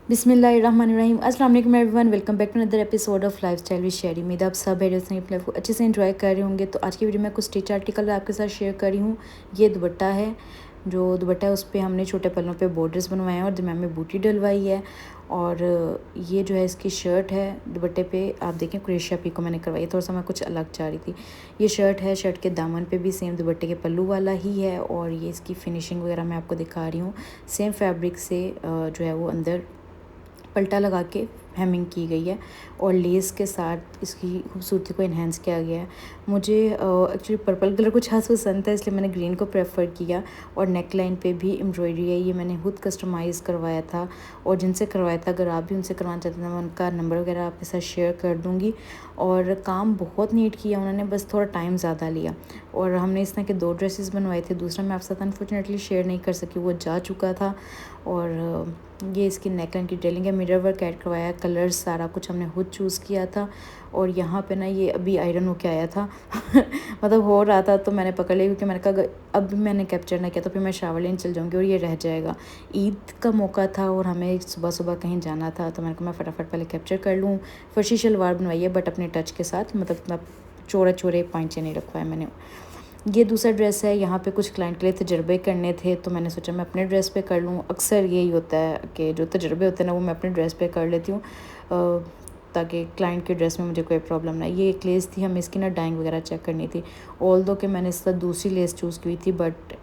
बिस्मिल्लाहिर्रहमानिर्रहीम। अस्सलाम वालेकुम everyone, welcome back to another episode of lifestyle with Sheri. उम्मीद आप सब है अपनी लाइफ को अच्छे से एंजॉय कर रहे होंगे। तो आज की वीडियो में कुछ स्टिच आर्टिकल आपके साथ शेयर करी हूँ। ये दुपट्टा है, जो दुपट्टा है उस पर हमने छोटे पल्लों पे बॉर्डर्स बनवाए हैं और दरम्यान में बूटी डलवाई है। और ये जो है इसकी शर्ट है, दुपट्टे पे आप देखें क्रेशिया पी को मैंने करवाई, थोड़ा सा मैं कुछ अलग चाह रही थी। ये शर्ट है, शर्ट के दामन पे भी सेम दुपट्टे के पल्लू वाला ही है। और ये इसकी फिनिशिंग वगैरह मैं आपको दिखा रही हूँ। सेम फैब्रिक से जो है वो अंदर पल्टा लगा के हेमिंग की गई है और लेस के साथ इसकी खूबसूरती को इन्हेंस किया गया है। मुझे एक्चुअली पर्पल कलर कुछ खास पसंद था, इसलिए मैंने ग्रीन को प्रेफर किया। और नेक लाइन पे भी एम्ब्रॉयडरी है, ये मैंने खुद कस्टमाइज़ करवाया था। और जिनसे करवाया था, अगर आप भी उनसे करवाना चाहते हैं, मैं उनका नंबर वगैरह आपके साथ शेयर कर दूँगी। और काम बहुत नीट किया उन्होंने, बस थोड़ा टाइम ज़्यादा लिया। और हमने इस तरह के 2 ड्रेसेस बनवाए थे, दूसरा मैं आपके साथ अनफॉर्चुनेटली शेयर नहीं कर सकी, वो जा चुका था। और ये इसकी नेकलाइन की डिटेलिंग है, मिरर वर्क ऐड करवाया, कलर्स सारा कुछ हमने खुद चूज़ किया था। और यहाँ पे ना ये अभी आयरन होके आया था मतलब हो रहा था, तो मैंने पकड़ लिया, क्योंकि मैंने कहा अब मैंने कैप्चर ना किया तो फिर मैं शावर लेने चल जाऊँगी और ये रह जाएगा। ईद का मौका था और हमें सुबह सुबह कहीं जाना था, तो मैंने कहा मैं फटाफट पहले कैप्चर कर लूँ। फर्शी शलवार बनवाई है, बट अपने टच के साथ, मतलब चौड़े चौड़े पांचे नहीं रखवाए मैंने। ये दूसरा ड्रेस है, यहाँ पे कुछ क्लाइंट के लिए तजर्बे करने थे, तो मैंने सोचा मैं अपने ड्रेस पे कर लूँ। अक्सर यही होता है कि जो तजर्बे होते हैं ना, वो मैं अपने ड्रेस पे कर लेती हूँ, ताकि क्लाइंट के ड्रेस में मुझे कोई प्रॉब्लम ना। ये एक लेस थी, हमें इसकी ना डाइंग वगैरह चेक करनी थी। ऑल दो कि मैंने इसका दूसरी लेस चूज़ की हुई थी, बट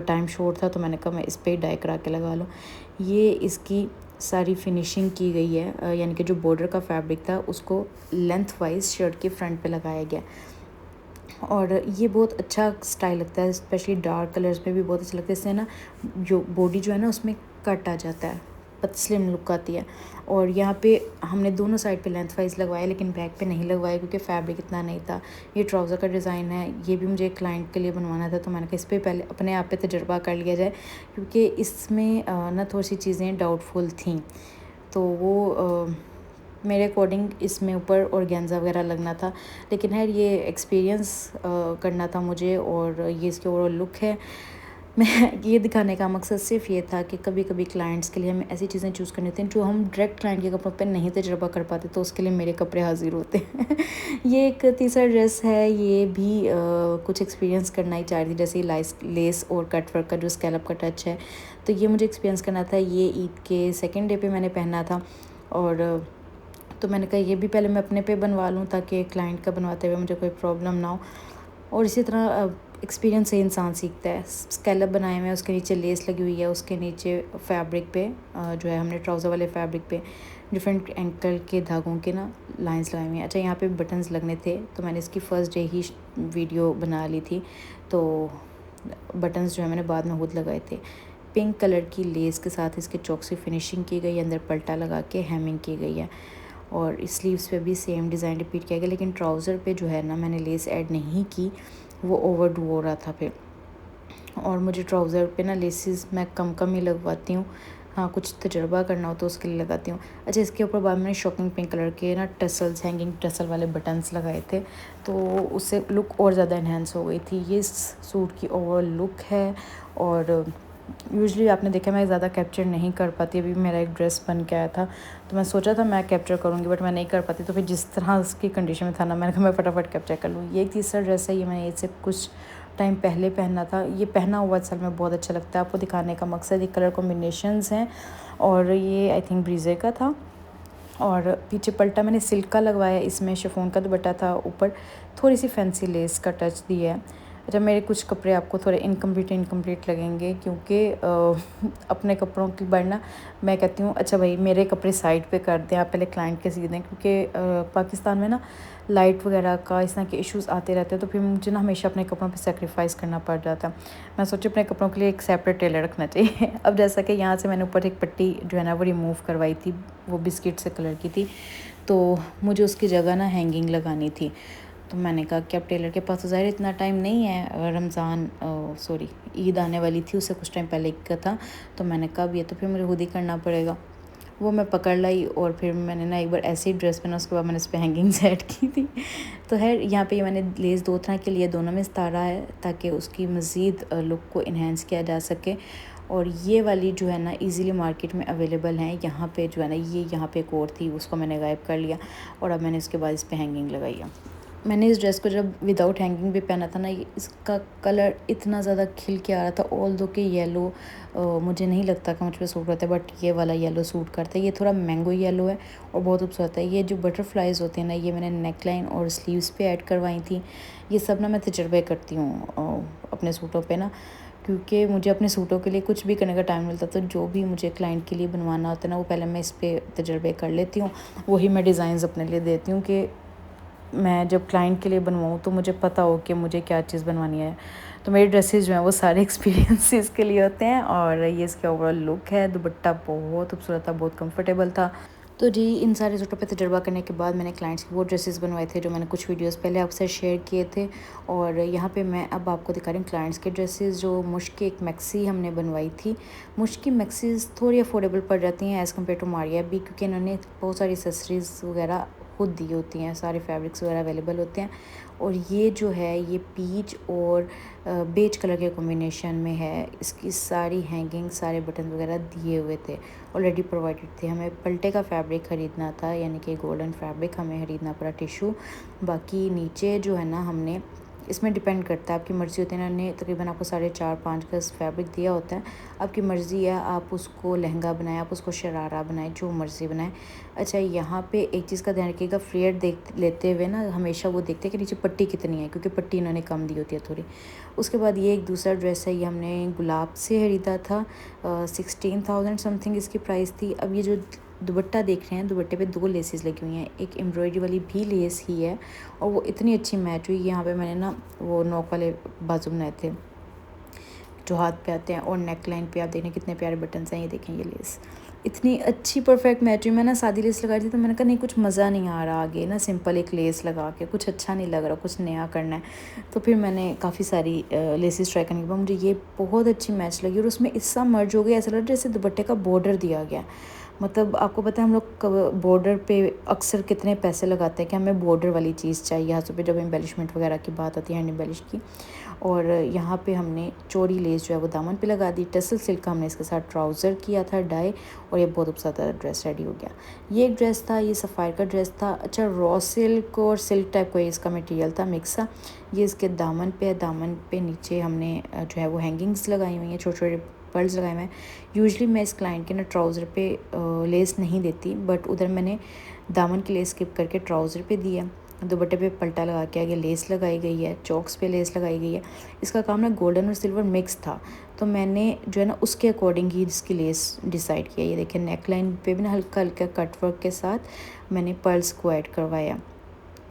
टाइम शॉर्ट था, तो मैंने कहा मैं इस पर डाई करा के लगा लूँ। ये इसकी सारी फिनिशिंग की गई है, यानी कि जो बॉर्डर का फैब्रिक था उसको लेंथ वाइज शर्ट के फ्रंट पे लगाया गया। और ये बहुत अच्छा स्टाइल लगता है, स्पेशली डार्क कलर्स में भी बहुत अच्छा लगता है। इससे ना जो बॉडी जो है ना उसमें कट आ जाता है, स्लिम लुक आती है। और यहाँ पे हमने दोनों साइड पे लेंथ वाइज लगवाया, लेकिन बैक पे नहीं लगवाया क्योंकि फैब्रिक इतना नहीं था। ये ट्राउज़र का डिज़ाइन है, ये भी मुझे क्लाइंट के लिए बनवाना था, तो मैंने कहा इस पर पहले अपने आप पे तजर्बा कर लिया जाए, क्योंकि इसमें ना थोड़ी सी चीज़ें डाउटफुल थी। तो वो मेरे अकॉर्डिंग इसमें ऊपर ऑर्गेन्जा वगैरह लगना था, लेकिन है ये एक्सपीरियंस करना था मुझे। और ये इसके ओवरऑल लुक है। मैं ये दिखाने का मकसद सिर्फ ये था कि कभी कभी क्लाइंट्स के लिए हमें ऐसी चीज़ें चूज़ करनी होती हैं जो हम डायरेक्ट क्लाइंट के कपड़ों पे नहीं तजर्बा कर पाते, तो उसके लिए मेरे कपड़े हाजिर होते हैं ये एक तीसरा ड्रेस है, ये भी कुछ एक्सपीरियंस करना ही चाह रही थी, जैसे लेस और कट वर्क का जो स्कैलप का टच है, तो ये मुझे एक्सपीरियंस करना था। ये ईद के सेकेंड डे पे मैंने पहना था। और तो मैंने कहा ये भी पहले मैं अपने पे बनवा लूँ, ताकि क्लाइंट का बनवाते हुए मुझे कोई प्रॉब्लम ना हो। और इसी तरह एक्सपीरियंस से इंसान सीखता है। स्कैलप बनाए हुए हैं, उसके नीचे लेस लगी हुई है, उसके नीचे फैब्रिक पे जो है हमने ट्राउज़र वाले फैब्रिक पे डिफरेंट एंकल के धागों के ना लाइंस लगाई हुई हैं। अच्छा, यहाँ पे बटन्स लगने थे, तो मैंने इसकी फ़र्स्ट डे ही वीडियो बना ली थी, तो बटन्स जो है मैंने बाद में खुद लगाए थे। पिंक कलर की लेस के साथ इसके चौक से फिनिशिंग की गई, अंदर पल्टा लगा के हेमिंग की गई है। और स्लीव्स पे भी सेम डिज़ाइन रिपीट किया गया, लेकिन ट्राउज़र पे जो है ना मैंने लेस ऐड नहीं की, वो ओवरडू हो रहा था फिर। और मुझे ट्राउज़र पे ना लेसेस मैं कम ही लगवाती हूँ, हाँ कुछ तजर्बा करना हो तो उसके लिए लगाती हूँ। अच्छा, इसके ऊपर बाद मैंने शॉकिंग पिंक कलर के ना टसल्स, हैंगिंग टसल वाले बटन्स लगाए थे, तो उससे लुक और ज़्यादा इन्हेंस हो गई थी। ये सूट की ओवरऑल लुक है। और यूजुअली आपने देखा मैं ज़्यादा कैप्चर नहीं कर पाती, अभी मेरा एक ड्रेस बन के आया था, तो मैं सोचा था मैं कैप्चर करूँगी, बट मैं नहीं कर पाती, तो फिर जिस तरह उसकी कंडीशन में था ना, मैंने कहा मैं फटाफट कैप्चर कर लूँ। ये एक तीसरा ड्रेस है, ये मैंने इससे कुछ टाइम पहले पहना था। ये पहना हुआ असल में बहुत अच्छा लगता है, आपको दिखाने का मकसद ये कलर कॉम्बिनेशंस हैं। और ये आई थिंक ब्रीजे का था। और पीछे पल्टा मैंने सिल्क का लगवाया, इसमें शिफॉन का दुपट्टा था, ऊपर थोड़ी सी फैंसी लेस का टच दिया है। अच्छा, मेरे कुछ कपड़े आपको थोड़े इनकम्प्लीट लगेंगे, क्योंकि अपने कपड़ों की बढ़ना मैं कहती हूँ अच्छा भाई मेरे कपड़े साइड पे कर दें, आप पहले क्लाइंट के सी दें, क्योंकि पाकिस्तान में ना लाइट वगैरह का इस तरह के इश्यूज़ आते रहते हैं, तो फिर मुझे ना हमेशा अपने कपड़ों पे सेक्रीफाइस करना पड़ जाता है। मैं सोची अपने कपड़ों के लिए एक सेपरेट टेलर रखना चाहिए अब जैसा कि यहाँ से मैंने ऊपर एक पट्टी जो है ना वो रिमूव करवाई थी, वो बिस्किट से कलर की थी, तो मुझे उसकी जगह ना हैंगिंग लगानी थी। तो मैंने कहा कि अब टेलर के पास तो ज़ाहिर इतना टाइम नहीं है, रमज़ान सॉरी ईद आने वाली थी, उससे कुछ टाइम पहले का था, तो मैंने कहा अब ये तो फिर मुझे खुद ही करना पड़ेगा। वो मैं पकड़ लाई और फिर मैंने ना एक बार ऐसे ही ड्रेस पहना, उसके बाद मैंने इस पर हैंगिंग सेट की थी। तो है यहाँ पे मैंने लेस 2 तरह के लिए दोनों में सितारा है, ताकि उसकी मज़ीद लुक को इन्हेंस किया जा सके। और ये वाली जो है ना इजीली मार्केट में अवेलेबल हैं। यहाँ पे जो है ना ये यहाँ पे एक और थी, उसको मैंने गायब कर लिया और अब मैंने इसके बाद इस पर हैंगिंग लगाई है। मैंने इस ड्रेस को जब विदाउट हैंगिंग भी पहना था ना, इसका कलर इतना ज़्यादा खिल के आ रहा था। ऑल दो कि येलो मुझे नहीं लगता कि मुझ पर सूट करता है, बट ये वाला येलो सूट करता है। ये थोड़ा मैंगो येलो है और बहुत खूबसूरत है। ये जो बटरफ्लाइज होते हैं ना, ये मैंने नेक लाइन और स्लीव्स पे ऐड करवाई थी। ये सब ना मैं तजर्बे करती हूँ अपने सूटों पे ना, क्योंकि मुझे अपने सूटों के लिए कुछ भी करने का टाइम मिलता, तो जो भी मुझे क्लाइंट के लिए बनवाना होता है ना, वो पहले मैं इस पर तजर्बे कर लेती हूँ। वही मैं डिज़ाइंस अपने लिए देती हूँ कि मैं जब क्लाइंट के लिए बनवाऊँ तो मुझे पता हो कि मुझे क्या चीज़ बनवानी है। तो मेरे ड्रेसेस जो हैं वो सारे एक्सपीरियंसेस के लिए होते हैं। और ये इसका ओवरऑल लुक है। दुपट्टा बहुत खूबसूरत था, बहुत कंफर्टेबल था। तो जी इन सारे सूटों पे तजर्बा करने के बाद मैंने क्लाइंट्स के वो ड्रेसेस बनवाए थे जो मैंने कुछ वीडियोस पहले आपसे शेयर किए थे। और यहाँ पे मैं अब आपको दिखा रही हूँ क्लाइंट्स के ड्रेसेस। जो मुश्क की एक मैक्सी हमने बनवाई थी। मुश्क की मैक्सीज़ थोड़ी अफोर्डेबल पड़ जाती हैं एज़ कम्पेयर टू मारिया भी, क्योंकि इन्होंने बहुत सारी एक्सेसरीज़ वगैरह खुद दी होती हैं, सारे फैब्रिक्स वगैरह अवेलेबल होते हैं। और ये जो है ये पीच और बेज कलर के कॉम्बिनेशन में है। इसकी सारी हैंगिंग, सारे बटन वगैरह दिए हुए थे, ऑलरेडी प्रोवाइडेड थे। हमें पल्टे का फैब्रिक ख़रीदना था, यानी कि गोल्डन फैब्रिक हमें ख़रीदना पड़ा, टिशू। बाकी नीचे जो है ना हमने, इसमें डिपेंड करता है, आपकी मर्ज़ी होती है ना। उन्होंने तकरीबन आपको 4.5-5 गज़ फैब्रिक दिया होता है। आपकी मर्ज़ी है, आप उसको लहंगा बनाएं, आप उसको शरारा बनाएं, जो मर्ज़ी बनाएं। अच्छा, यहाँ पे एक चीज़ का ध्यान रखिएगा, फ्लेयर देख लेते हुए ना हमेशा वो देखते हैं कि नीचे पट्टी कितनी है, क्योंकि पट्टी इन्होंने कम दी होती है थोड़ी। उसके बाद ये एक दूसरा ड्रेस है, ये हमने गुलाब से ख़रीदा था। 16,000 समथिंग इसकी प्राइस थी। अब ये जो दुपट्टा देख रहे हैं, दुपट्टे पे 2 लेसेस लगी हुई हैं, एक एम्ब्रॉयडरी वाली भी लेस ही है और वो इतनी अच्छी मैच हुई। यहाँ पे मैंने ना वो नॉक वाले बाजू बनाए थे जो हाथ पे आते हैं, और नेक लाइन पे आप देखें कितने प्यारे बटन्स हैं। ये देखें, ये लेस इतनी अच्छी परफेक्ट मैच हुई। मैं ना सादी लेस लगाई थी तो मैंने कहा नहीं, कुछ मज़ा नहीं आ रहा आगे ना सिंपल एक लेस लगा के, कुछ अच्छा नहीं लग रहा, कुछ नया करना है। तो फिर मैंने काफ़ी सारी लेसेस ट्राई करने के बाद मुझे ये बहुत अच्छी मैच लगी और उसमें इससा मर्ज हो गया, ऐसा लग रहा जैसे दुपट्टे का बॉर्डर दिया गया। मतलब आपको पता है हम लोग बॉर्डर पे अक्सर कितने पैसे लगाते हैं कि हमें बॉर्डर वाली चीज़ चाहिए हाथों पे, जब एम्बेलिशमेंट वगैरह की बात आती है, हैंड एम्बेलिश की। और यहाँ पे हमने चोरी लेस जो है वो दामन पे लगा दी। टसल सिल्क का हमने इसके साथ ट्राउज़र किया था डाई, और ये बहुत ज़्यादा ड्रेस रेडी हो गया। ये एक ड्रेस था, ये सफ़ायर का ड्रेस था। अच्छा, रॉ सिल्क और सिल्क टाइप का इसका मटेरियल था, मिक्स था। ये इसके दामन पे है, दामन पे नीचे हमने जो है वो हैंगिंग्स लगाई हुई हैं, छोटे छोटे पर्ल्स लगाए हुए हैं। यूजुअली मैं इस क्लाइंट के ना ट्राउज़र पे लेस नहीं देती, बट उधर मैंने दामन की लेस स्किप करके ट्राउज़र पे दी है। दुपट्टे पे पल्टा लगा के आगे लेस लगाई गई है, चॉक्स पे लेस लगाई गई है। इसका काम ना गोल्डन और सिल्वर मिक्स था, तो मैंने जो है ना उसके अकॉर्डिंग ही इसकी लेस डिसाइड किया। ये देखिए नेक लाइन पे भी ना हल्का हल्का कट वर्क के साथ मैंने पर्ल्स को ऐड करवाया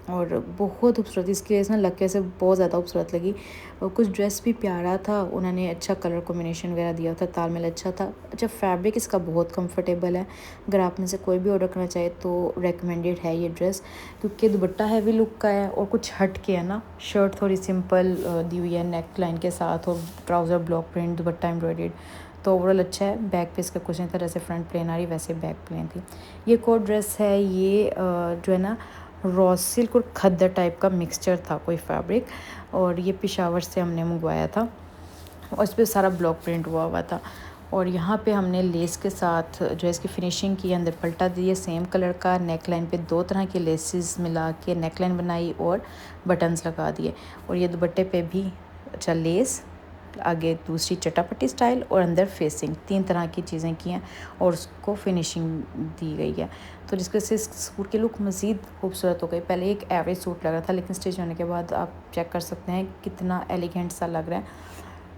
और बहुत खूबसूरत इसकी लेस ना लग के से बहुत ज़्यादा खूबसूरत लगी। और कुछ ड्रेस भी प्यारा था, उन्होंने अच्छा कलर कॉम्बिनेशन वगैरह दिया था, तालमेल अच्छा था। अच्छा, फैब्रिक इसका बहुत कंफर्टेबल है। अगर आप में से कोई भी ऑर्डर करना चाहे तो रेकमेंडेड है ये ड्रेस, क्योंकि दुपट्टा हैवी लुक का है और कुछ हट के है ना। शर्ट थोड़ी सिंपल दी हुई है नेक लाइन के साथ, और ट्राउज़र ब्लॉक प्रिंट, दुपट्टा एम्ब्रॉयडेड, तो ओवरऑल अच्छा है। बैक पे इसका कुछ नहीं था, जैसे फ्रंट प्लेन आ रही वैसे बैक प्लेन थी। ये कोट ड्रेस है, ये जो है ना रॉ सिल्क और खद्दर टाइप का मिक्सचर था कोई फैब्रिक, और ये पेशावर से हमने मंगवाया था और इस पर सारा ब्लॉक प्रिंट हुआ था। और यहाँ पे हमने लेस के साथ जो है इसकी फिनिशिंग की, अंदर पल्टा दिए सेम कलर का, नेक लाइन पे 2 तरह के लेसेस मिला के नेक लाइन बनाई और बटन्स लगा दिए। और ये दुपट्टे पे भी अच्छा लेस, आगे दूसरी चटापट्टी स्टाइल और अंदर फेसिंग, 3 तरह की चीज़ें की हैं और उसको फिनिशिंग दी गई है। तो जिसके से सूट की लुक मज़ीद खूबसूरत हो गई। पहले एक एवरेज सूट लग रहा था, लेकिन स्टिच होने के बाद आप चेक कर सकते हैं कितना एलिगेंट सा लग रहा है।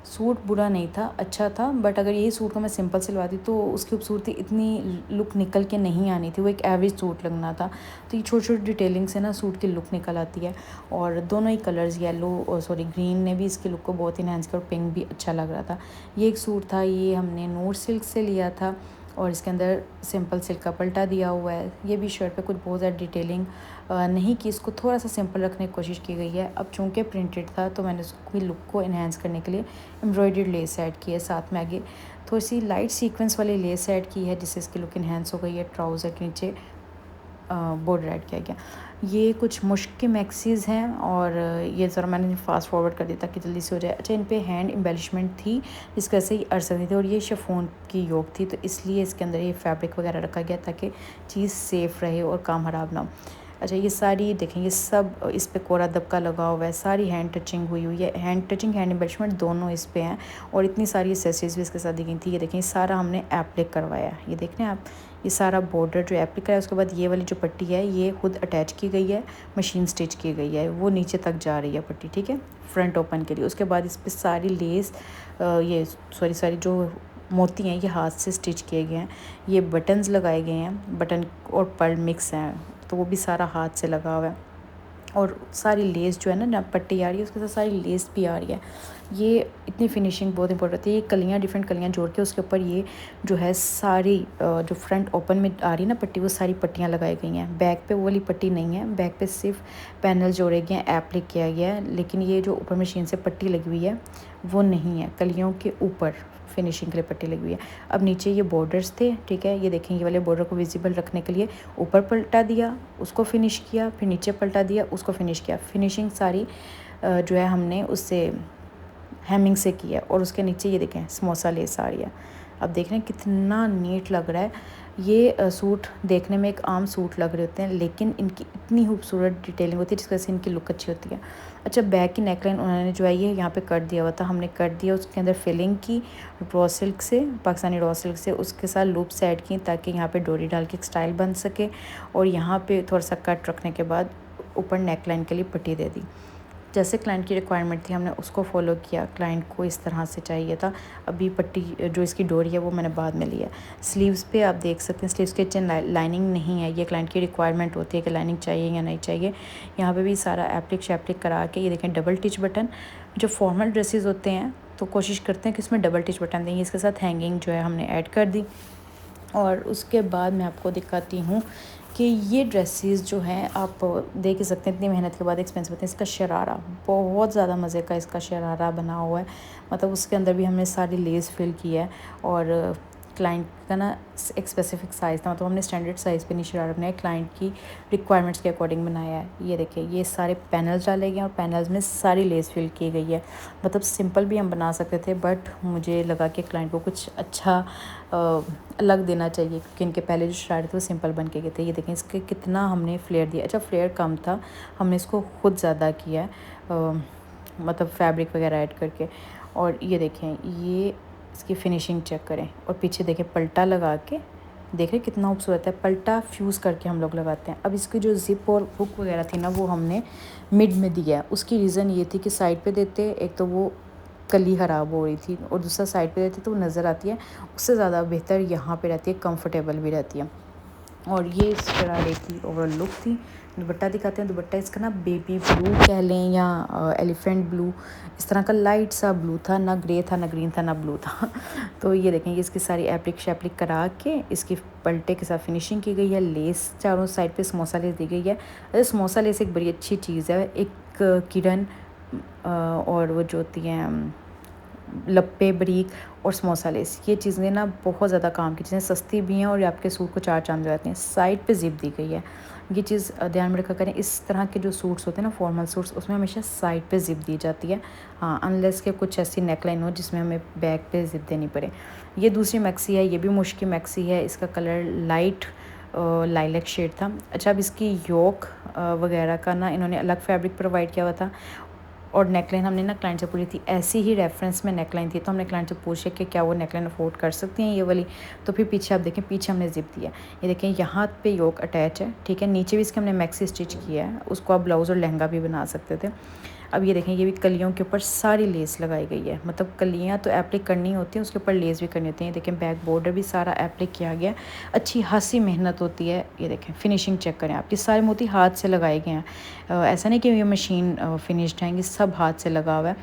सूट बुरा नहीं था, अच्छा था, बट अगर यही सूट को मैं सिंपल सिलवाती तो उसकी खूबसूरती इतनी लुक निकल के नहीं आनी थी, वो एक एवरेज सूट लगना था। तो ये छोटी छोटी डिटेलिंग से ना सूट की लुक निकल आती है। और दोनों ही कलर्स, येलो और ग्रीन ने भी इसकी लुक को बहुत इन्हेंस किया और पिंक भी अच्छा लग रहा था। ये एक सूट था, ये हमने नूर सिल्क से लिया था और इसके अंदर सिंपल सिल्क का पल्टा दिया हुआ है। ये भी शर्ट पे कुछ बहुत ज़्यादा डिटेलिंग नहीं की, इसको थोड़ा सा सिंपल रखने की कोशिश की गई है। अब चूँकि प्रिंटेड था तो मैंने उसकी लुक को इन्हेंस करने के लिए एम्ब्रॉयडर्ड लेस ऐड की है, साथ में आगे थोड़ी सी लाइट सीक्वेंस वाली लेस ऐड की है, जिससे इसकी लुक इन्हेंस हो गई है। ट्राउज़र के नीचे बॉर्डर ऐड किया गया। ये कुछ मुश्क के मैक्सीज़ हैं और ये ज़रा मैंने फास्ट फॉरवर्ड कर दिया ताकि जल्दी से हो जाए। अच्छा, इन पे हैंड एम्बेलिशमेंट थी, इस वजह से ये अड़ सकती थी और ये शिफॉन की योक थी, तो इसलिए इसके अंदर ये फैब्रिक वगैरह रखा गया ताकि चीज़ सेफ़ रहे और काम ख़राब ना हो। अच्छा, ये सारी देखें, ये सब इस पे कोरा दबका लगा हुआ है, सारी हैंड टचिंग हुई हुई है, हैंड टचिंग हैंड एम्बेलिशमेंट दोनों इस पे हैं और इतनी सारी एक्सेसरीज भी इसके साथ दी गई थी। ये देखें, सारा हमने एप्लिक करवाया, ये देख रहे हैं आप, ये सारा बॉर्डर जो एप्लिक कराया। उसके बाद ये वाली जो पट्टी है ये खुद अटैच की गई है, मशीन स्टिच की गई है, वो नीचे तक जा रही है पट्टी, ठीक है, फ्रंट ओपन के लिए। उसके बाद इस पर सारी लेस ये सारी जो मोती हैं ये हाथ से स्टिच किए गए हैं। ये बटन्स लगाए गए हैं, बटन और पर्ल मिक्स हैं, तो वो भी सारा हाथ से लगा हुआ है। और सारी लेस जो है ना पट्टी आ रही है उसके साथ सारी लेस भी आ रही है। ये इतनी फिनिशिंग बहुत इंपॉर्टेंट होती है। ये कलियाँ, डिफरेंट कलियाँ जोड़ के उसके ऊपर ये जो है सारी जो फ्रंट ओपन में आ रही है ना पट्टी, वो सारी पट्टियाँ लगाई गई हैं। बैक पे वो वाली पट्टी नहीं है, बैक पे सिर्फ पैनल जोड़े गए हैं, एप्लिक किया गया है, लेकिन ये जो ऊपर मशीन से पट्टी लगी हुई है वो नहीं है, कलियों के ऊपर फिनिशिंग के लिए पट्टी लगी हुई है। अब नीचे ये बॉर्डर्स थे, ठीक है, ये देखें, ये वाले बॉर्डर को विजिबल रखने के लिए ऊपर पलटा दिया, उसको फिनिश किया, फिर नीचे पलटा दिया, उसको फिनिश किया। फिनिशिंग सारी जो है हमने उससे हेमिंग से किया। और उसके नीचे ये देखें समोसा लेस आ रही है। अब देख रहे हैं कितना नीट लग रहा है। ये सूट देखने में एक आम सूट लग रहे होते हैं, लेकिन इनकी इतनी खूबसूरत डिटेलिंग होती है जिस वजह से इनकी लुक अच्छी होती है। अच्छा, बैक की नेकलाइन उन्होंने जो है ये यहाँ पे कट दिया हुआ था, हमने कट दिया, उसके अंदर फिलिंग की रॉ सिल्क से, पाकिस्तानी रॉ सिल्क से, उसके साथ लूप्स ऐड की ताकि यहाँ पे डोरी डाल के एक स्टाइल बन सके। और यहाँ पे थोड़ा सा कट रखने के बाद ऊपर नेकलाइन के लिए पट्टी दे दी। जैसे क्लाइंट की रिक्वायरमेंट थी हमने उसको फॉलो किया, क्लाइंट को इस तरह से चाहिए था। अभी पट्टी जो इसकी डोरी है वो मैंने बाद में लिया। स्लीव्स पे आप देख सकते हैं स्लीव्स के लाइनिंग नहीं है, ये क्लाइंट की रिक्वायरमेंट होती है कि लाइनिंग चाहिए या नहीं चाहिए। यहाँ पे भी सारा एप्लिक शैप्लिक करा के, ये देखें डबल टिच बटन। जो फॉर्मल ड्रेसेस होते हैं तो कोशिश करते हैं कि इसमें डबल टिच बटन देंगे, इसके साथ हैंगिंग जो है हमने ऐड कर दी। और उसके बाद मैं आपको दिखाती हूँ कि ये ड्रेसेस जो हैं आप देख ही सकते हैं इतनी मेहनत के बाद एक्सपेंसिव होते हैं। इसका शरारा बहुत ज़्यादा मज़े का इसका शरारा बना हुआ है, मतलब उसके अंदर भी हमने सारी लेस फिल की है। और क्लाइंट का ना एक स्पेसिफिक साइज़ था, मतलब हमने स्टैंडर्ड साइज़ पे नहीं शरारा बनाया, क्लाइंट की रिक्वायरमेंट्स के अकॉर्डिंग बनाया है। ये देखिए, ये सारे पैनल्स डाले गए और पैनल्स में सारी लेस फिल की गई है। मतलब सिंपल भी हम बना सकते थे, बट मुझे लगा कि क्लाइंट को कुछ अच्छा अलग देना चाहिए, क्योंकि इनके पहले जो शरारे थे वो सिंपल बन के गए थे। ये देखें इसके कितना हमने फ्लेयर दिया। अच्छा, फ्लेयर कम था, हमने इसको खुद ज़्यादा किया है, मतलब फैब्रिक वगैरह ऐड करके। और ये देखें, ये इसकी फिनिशिंग चेक करें। और पीछे देखें पल्टा लगा के, देख रहे कितना खूबसूरत है, पल्टा फ्यूज़ करके हम लोग लगाते हैं। अब इसकी जो ज़िप और हुक वगैरह थी ना वो हमने मिड में दिया। उसकी रीज़न ये थी कि साइड पे देते एक तो वो कली ख़राब हो रही थी, और दूसरा साइड पे देते तो वो नज़र आती है, उससे ज़्यादा बेहतर यहाँ पे रहती है, कंफर्टेबल भी रहती है। और ये इस शरारे की ओवरऑल लुक थी। दुपट्टा दिखाते हैं। दुपट्टा इसका ना बेबी ब्लू कह लें या एलिफेंट ब्लू, इस तरह का लाइट सा ब्लू था, ना ग्रे था, ना ग्रीन था, ना ब्लू था। तो ये देखें, ये इसकी सारी एप्लिक शैप्लिक करा के इसकी पल्टे के साथ फिनिशिंग की गई है। लेस चारों साइड पे समोसा लेस दी गई है। अरे समोसा लेस एक बड़ी अच्छी चीज़ है। एक किरण और वो जो होती हैं लप्पे बरीक और समोसा लेस, ये चीज़ें ना बहुत ज़्यादा काम की चीज़ें, सस्ती भी हैं और आपके सूट को चार चांद लगाती हैं। साइड पे जिप दी गई है, ये चीज़ ध्यान में रखा करें। इस तरह के जो सूट्स होते हैं ना फॉर्मल सूट्स, उसमें हमेशा साइड पे जिप दी जाती है, हाँ, अनलेस के कुछ ऐसी नेकलाइन हो जिसमें हमें बैक पे जिप देनी पड़े। ये दूसरी मैक्सी है, ये भी मुश्किल मैक्सी है, इसका कलर लाइट लाइलैक शेड था। अच्छा, अब इसकी योक वगैरह का ना इन्होंने अलग फैब्रिक प्रोवाइड किया हुआ था। और नेकलाइन हमने ना क्लाइंट से पूछी थी, ऐसी ही रेफरेंस में नेकलाइन थी, तो हमने क्लाइंट से पूछे कि क्या वो नेकलाइन अफोर्ड कर सकती हैं ये वाली। तो फिर पीछे आप देखें, पीछे हमने जिप दिया, ये देखें यहाँ पे योक अटैच है, ठीक है। नीचे भी इसके हमने मैक्सी स्टिच किया है, उसको आप ब्लाउज़ और लहंगा भी बना सकते थे। अब ये देखें, ये भी कलियों के ऊपर सारी लेस लगाई गई है, मतलब कलियाँ तो एप्लिक करनी होती हैं, उसके ऊपर लेस भी करनी होती है। देखें बैक बॉर्डर भी सारा एप्लिक किया गया, अच्छी खासी मेहनत होती है। ये देखें फिनिशिंग चेक करें आप, ये सारे मोती हाथ से लगाए गए हैं, ऐसा नहीं कि ये मशीन फिनिश्ड है, ये सब हाथ से लगा हुआ है।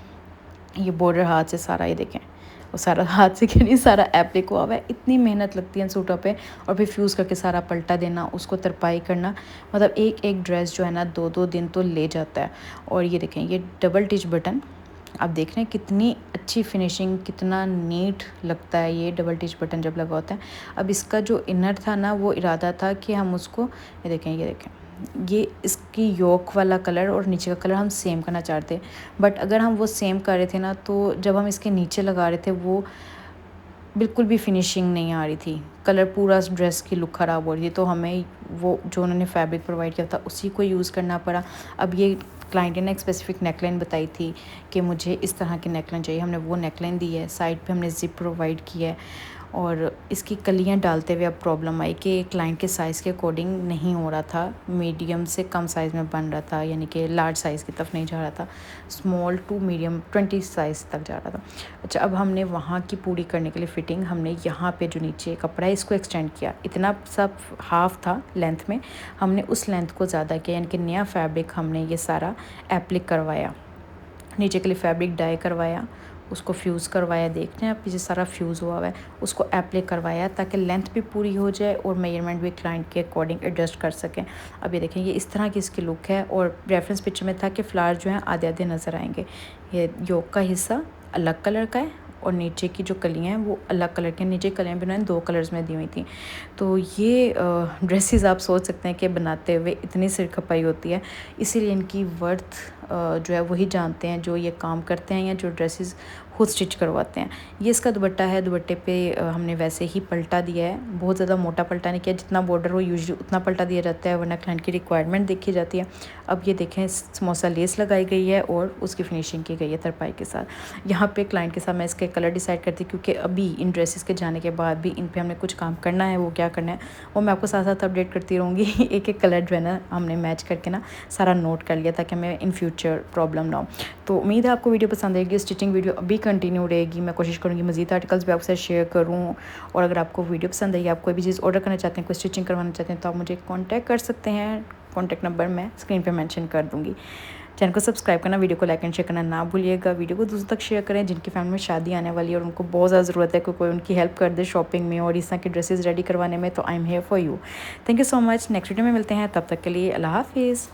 ये बॉर्डर हाथ से सारा, ये देखें वो सारा हाथ से क्यों नहीं, सारा एप्लिक हुआ हुआ है। इतनी मेहनत लगती है सूटों पे, और फिर फ्यूज़ करके सारा पलटा देना, उसको तरपाई करना, मतलब एक एक ड्रेस जो है ना 2-2 दिन तो ले जाता है। और ये देखें, ये डबल टिच बटन आप देख रहे हैं कितनी अच्छी फिनिशिंग, कितना नीट लगता है ये डबल टिच बटन जब लगा होता है। अब इसका जो इनर था ना, वो इरादा था कि हम उसको ये देखें ये इसकी योक वाला कलर और नीचे का कलर हम सेम करना चाहते, बट अगर हम वो सेम कर रहे थे ना, तो जब हम इसके नीचे लगा रहे थे वो बिल्कुल भी फिनिशिंग नहीं आ रही थी, कलर पूरा ड्रेस की लुक ख़राब हो रही थी। तो हमें वो जो उन्होंने फैब्रिक प्रोवाइड किया था उसी को यूज़ करना पड़ा। अब ये क्लाइंट ने एक स्पेसिफिक नेकलाइन बताई थी कि मुझे इस तरह की नेकलाइन चाहिए, हमने वो नेकलाइन दी है। साइड पे हमने ज़िप प्रोवाइड किया है और इसकी कलियां डालते हुए अब प्रॉब्लम आई कि क्लाइंट के साइज़ के अकॉर्डिंग नहीं हो रहा था, मीडियम से कम साइज़ में बन रहा था, यानी कि लार्ज साइज़ की तरफ नहीं जा रहा था, स्मॉल टू मीडियम 20 साइज़ तक जा रहा था। अच्छा, अब हमने वहाँ की पूरी करने के लिए फ़िटिंग हमने यहाँ पे जो नीचे कपड़ा है इसको एक्सटेंड किया। इतना सब हाफ था लेंथ में, हमने उस लेंथ को ज़्यादा किया, यानी कि नया फैब्रिक हमने ये सारा एप्लिक करवाया। नीचे के लिए फैब्रिक डाई करवाया, उसको फ्यूज़ करवाया, देखते हैं आप पीछे सारा फ्यूज़ हुआ है, उसको एप्लाई करवाया ताकि लेंथ भी पूरी हो जाए और मेजरमेंट भी क्लाइंट के अकॉर्डिंग एडजस्ट कर सकें। अब ये देखें, ये इस तरह की इसकी लुक है और रेफरेंस पिक्चर में था कि फ्लावर जो हैं आधे आधे नज़र आएंगे। ये योक का हिस्सा अलग कलर का है और नीचे की जो कलियाँ हैं वो अलग कलर की, नीचे कलियाँ भी उन्होंने 2 कलर्स में दी हुई थी। तो ये ड्रेसेस आप सोच सकते हैं कि बनाते हुए इतनी सिर खपाई होती है, इसीलिए इनकी वर्थ जो है वही जानते हैं जो ये काम करते हैं या जो ड्रेसेस खुद स्टिच करवाते हैं। ये इसका दुपट्टा है, दुपट्टे पे हमने वैसे ही पलटा दिया है, बहुत ज़्यादा मोटा पलटा नहीं किया, जितना बॉर्डर हो यूजुअली उतना पलटा दिया जाता है, वरना क्लाइंट की रिक्वायरमेंट देखी जाती है। अब ये देखें, समोसा लेस लगाई गई है और उसकी फिनिशिंग की गई है तरपाई के साथ। यहाँ पे क्लाइंट के साथ मैं इसके कलर डिसाइड करती, क्योंकि अभी इन ड्रेसेस के जाने के बाद भी इन पे हमने कुछ काम करना है, वो क्या करना है वो मैं आपको साथ साथ अपडेट करती रहूँगी। एक एक कलर जो है ना हमने मैच करके ना सारा नोट कर लिया ताकि हमें इन फ्यूचर प्रॉब्लम ना हो। तो उम्मीद है आपको वीडियो पसंद आएगी। स्टिचिंग वीडियो अभी कंटिन्यू रहेगी, मैं कोशिश करूँगी मज़ीद आर्टिकल्स भी आपके साथ शेयर करूँ। और अगर आपको वीडियो पसंद आई, आप कोई भी चीज़ ऑर्डर करना चाहते हैं, कोई स्टिचिंग करवाना चाहते हैं, तो आप मुझे कॉन्टैक्ट कर सकते हैं। कॉन्टैक्ट नंबर मैं स्क्रीन पे मेंशन कर दूँगी। चैनल को सब्सक्राइब करना, वीडियो को लाइक एंड शेयर करना ना भूलिएगा। वीडियो को दूसरों तक शेयर करें जिनकी फैमिली में शादी आने वाली है और उनको बहुत ज़्यादा ज़रूरत है कि कोई उनकी हेल्प कर दे शॉपिंग में और इस तरह की ड्रेसेस रेडी करवाने में। तो I am here for you. Thank you so much. Next video में मिलते हैं, तब तक के लिए अल्लाह हाफिज़।